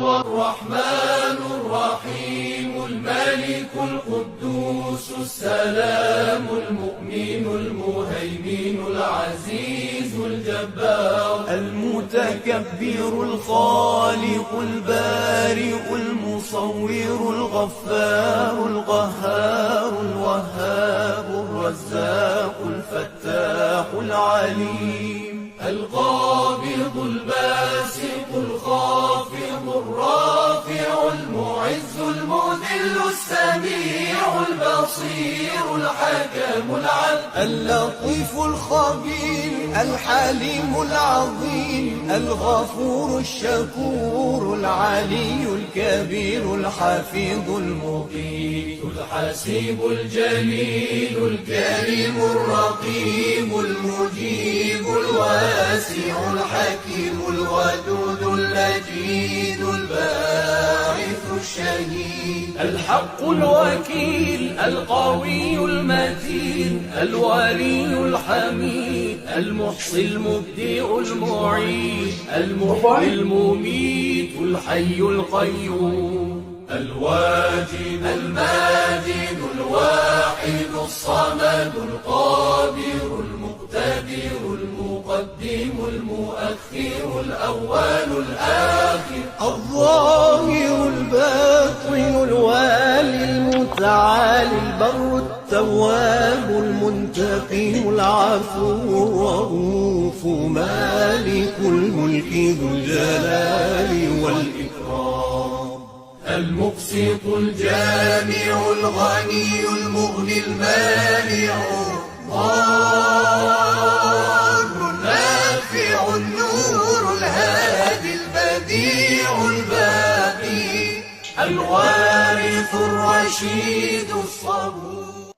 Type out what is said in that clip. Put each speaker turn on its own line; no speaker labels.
هو الرحمن الرحيم الملك القدوس السلام المؤمن المهيمن العزيز الجبار
المتكبر الخالق البارئ المصور الغفار القهار الوهاب الرزاق الفتاح العليم
القابض الباسط الخافض الرافع المعز المذل السميع البصير الحكم العدل
اللطيف الخبير الحليم العظيم الغفور الشكور العلي الكبير الحفيظ المقيت
الحسيب الجليل الكريم الرقيب المجيب الواسع الحكيم الودود اللجيد الباعث الشهيد
الحق الوكيل القوي المتين الولي الحميد المحصي المبدئ المعيد المحيي المميت الحي القيوم
الواجد الماجد الواحد الصمد القادر المقتدر المقدم المؤخر الأول الآخر
الظاهر الباطن الوالي المتعالي البر التواب المنتقم العفو الرؤوف مالك الملك ذو الجلال والإكرام
المقسط الجامع الغني المغني المانع الضار النافع النور الهادي البديع الباقي الوارث الرشيد الصبور